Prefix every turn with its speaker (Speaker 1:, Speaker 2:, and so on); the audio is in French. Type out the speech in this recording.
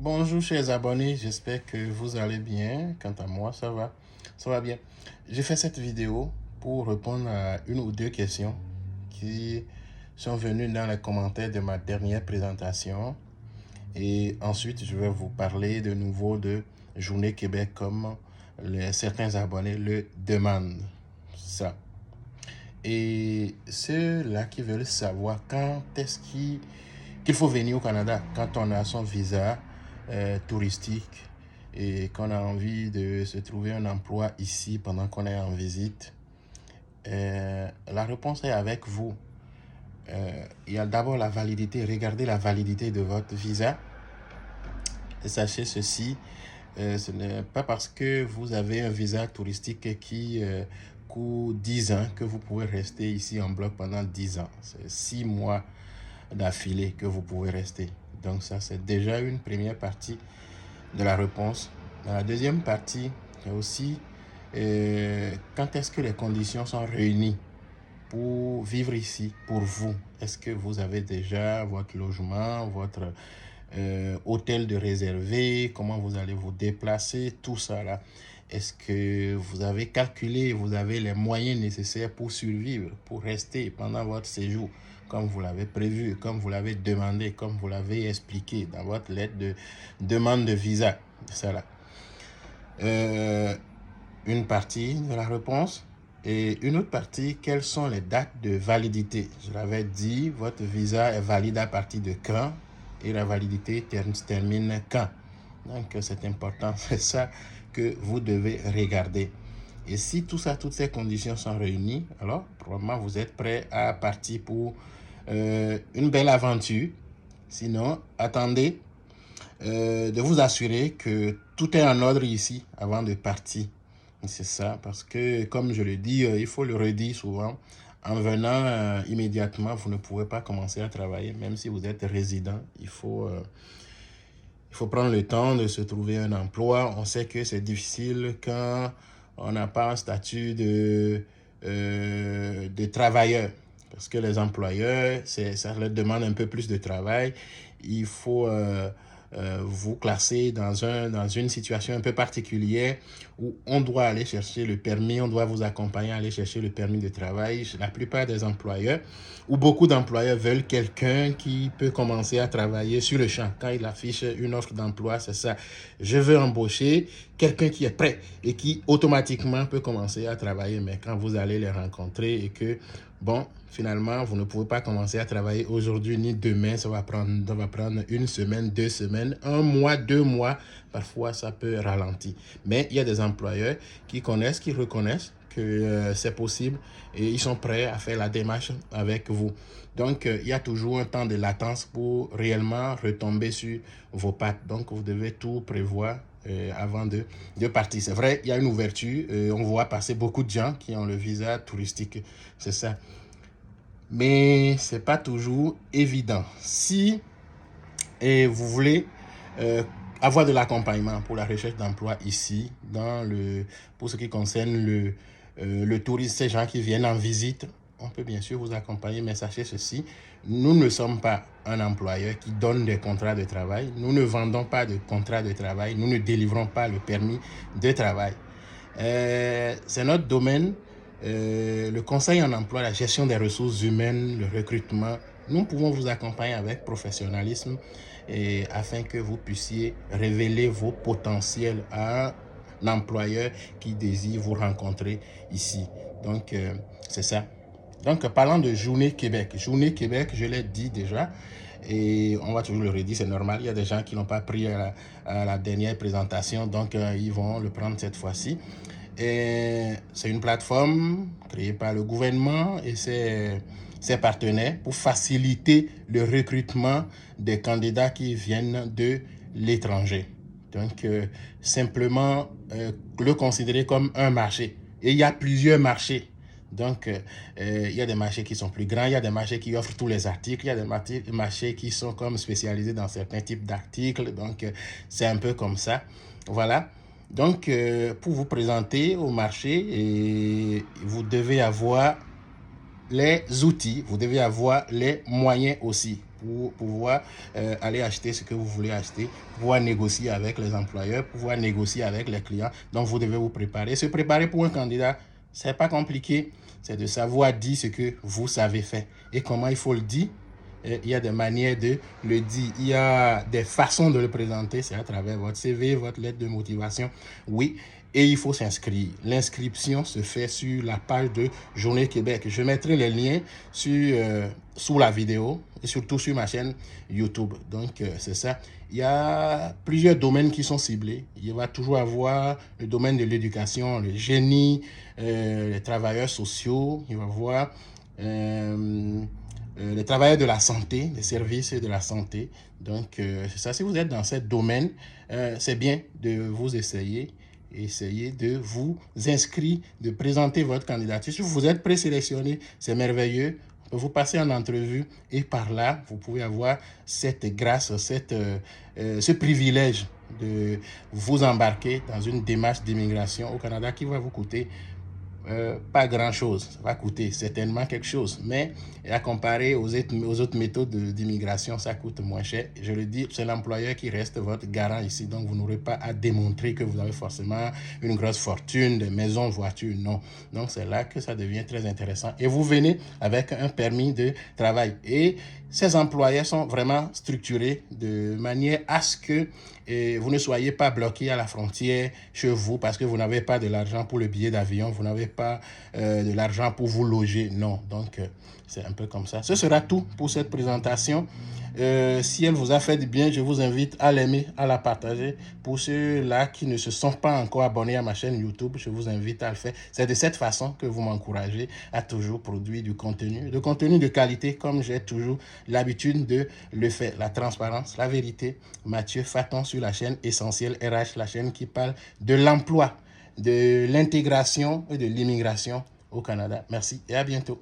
Speaker 1: Bonjour chers abonnés, j'espère que vous allez bien. Quant à moi, ça va bien. J'ai fait cette vidéo pour répondre à une ou deux questions qui sont venues dans les commentaires de ma dernière présentation. Et ensuite, je vais vous parler de nouveau de Journée Québec comme certains abonnés le demandent. Ça. Et ceux-là qui veulent savoir quand est-ce qu'il faut venir au Canada, quand on a son visa touristique et qu'on a envie de se trouver un emploi ici pendant qu'on est en visite, la réponse est avec vous. Il y a d'abord la validité. Regardez la validité de votre visa. Et sachez ceci, ce n'est pas parce que vous avez un visa touristique qui court 10 ans que vous pouvez rester ici en bloc pendant 10 ans. C'est 6 mois d'affilée que vous pouvez rester. Donc ça, c'est déjà une première partie de la réponse. Dans la deuxième partie, il y a aussi quand est-ce que les conditions sont réunies pour vivre ici, pour vous. Est-ce que vous avez déjà votre logement, votre hôtel de réservé, comment vous allez vous déplacer, tout ça là. Est-ce que vous avez calculé, vous avez les moyens nécessaires pour survivre, pour rester pendant votre séjour, comme vous l'avez prévu, comme vous l'avez demandé, comme vous l'avez expliqué dans votre lettre de demande de visa. Ça là. Une partie de la réponse. Et une autre partie, quelles sont les dates de validité? Je l'avais dit, votre visa est valide à partir de quand et la validité se termine quand. Donc c'est important, c'est ça que vous devez regarder. Et si tout ça, toutes ces conditions sont réunies, alors probablement vous êtes prêt à partir pour une belle aventure. Sinon, attendez de vous assurer que tout est en ordre ici avant de partir. C'est ça, parce que comme je le dis, il faut le redire souvent. En venant immédiatement, vous ne pouvez pas commencer à travailler, même si vous êtes résident. Il faut prendre le temps de se trouver un emploi. On sait que c'est difficile quand on n'a pas un statut de travailleur. Parce que les employeurs, ça leur demande un peu plus de travail. Il faut vous classer dans une situation un peu particulière où on doit aller chercher le permis, on doit vous accompagner à aller chercher le permis de travail. La plupart des employeurs ou beaucoup d'employeurs veulent quelqu'un qui peut commencer à travailler sur le champ. Quand il affiche une offre d'emploi, c'est ça. Je veux embaucher quelqu'un qui est prêt et qui automatiquement peut commencer à travailler. Mais quand vous allez les rencontrer et que, bon, finalement, vous ne pouvez pas commencer à travailler aujourd'hui ni demain, ça va prendre une semaine, 2 semaines, 1 mois, 2 mois. Parfois, ça peut ralentir. Mais il y a des employeurs qui connaissent, qui reconnaissent que c'est possible et ils sont prêts à faire la démarche avec vous. Donc, il y a toujours un temps de latence pour réellement retomber sur vos pattes. Donc, vous devez tout prévoir avant de partir. C'est vrai, il y a une ouverture. On voit passer beaucoup de gens qui ont le visa touristique. C'est ça. Mais ce n'est pas toujours évident. Si vous voulez avoir de l'accompagnement pour la recherche d'emploi ici, pour ce qui concerne le tourisme, ces gens qui viennent en visite, on peut bien sûr vous accompagner, mais sachez ceci, nous ne sommes pas un employeur qui donne des contrats de travail, nous ne vendons pas de contrats de travail, nous ne délivrons pas le permis de travail. C'est notre domaine, le conseil en emploi, la gestion des ressources humaines, le recrutement. Nous pouvons vous accompagner avec professionnalisme afin que vous puissiez révéler vos potentiels à un employeur qui désire vous rencontrer ici. Donc, c'est ça. Donc, parlant de Journée Québec. Journée Québec, je l'ai dit déjà, et on va toujours le redire, c'est normal. Il y a des gens qui n'ont pas pris à la dernière présentation, donc ils vont le prendre cette fois-ci. C'est une plateforme créée par le gouvernement et ses partenaires pour faciliter le recrutement des candidats qui viennent de l'étranger. Donc, simplement le considérer comme un marché. Et il y a plusieurs marchés. Donc, il y a des marchés qui sont plus grands, il y a des marchés qui offrent tous les articles, il y a des marchés qui sont comme spécialisés dans certains types d'articles. Donc, c'est un peu comme ça. Voilà. Donc, pour vous présenter au marché, vous devez avoir les outils, vous devez avoir les moyens aussi. pour pouvoir aller acheter ce que vous voulez acheter, pouvoir négocier avec les employeurs, pouvoir négocier avec les clients. Donc, vous devez vous préparer. Se préparer pour un candidat, c'est pas compliqué. C'est de savoir dire ce que vous savez faire. Et comment il faut le dire? Il y a des manières de le dire. Il y a des façons de le présenter. C'est à travers votre CV, votre lettre de motivation. Oui. Et il faut s'inscrire. L'inscription se fait sur la page de Journée Québec. Je mettrai les liens sous la vidéo et surtout sur ma chaîne YouTube. Donc, c'est ça. Il y a plusieurs domaines qui sont ciblés. Il va toujours avoir le domaine de l'éducation, le génie, les travailleurs sociaux. Il va avoir les travailleurs de la santé, les services de la santé. Donc, c'est ça. Si vous êtes dans ce domaine, c'est bien de vous essayer. Essayez de vous inscrire, de présenter votre candidature. Si vous êtes présélectionné, c'est merveilleux. Vous passez en entrevue et par là, vous pouvez avoir cette grâce, ce privilège de vous embarquer dans une démarche d'immigration au Canada qui va vous coûter pas grand-chose. Ça va coûter certainement quelque chose, mais à comparer aux autres méthodes d'immigration, ça coûte moins cher. Je le dis, c'est l'employeur qui reste votre garant ici, donc vous n'aurez pas à démontrer que vous avez forcément une grosse fortune, des maisons, voitures, non. Donc c'est là que ça devient très intéressant. Et vous venez avec un permis de travail. Et ces employeurs sont vraiment structurés de manière à ce que vous ne soyez pas bloqué à la frontière chez vous parce que vous n'avez pas de l'argent pour le billet d'avion, vous n'avez pas de l'argent pour vous loger. Non, donc c'est un peu comme ça. Ce sera tout pour cette présentation. Si elle vous a fait du bien, je vous invite à l'aimer, à la partager. Pour ceux-là qui ne se sont pas encore abonnés à ma chaîne YouTube, je vous invite à le faire. C'est de cette façon que vous m'encouragez à toujours produire du contenu de qualité comme j'ai toujours l'habitude de le faire. La transparence, la vérité. Mathieu Faton sur la chaîne Essentiel RH, la chaîne qui parle de l'emploi, de l'intégration et de l'immigration au Canada. Merci et à bientôt.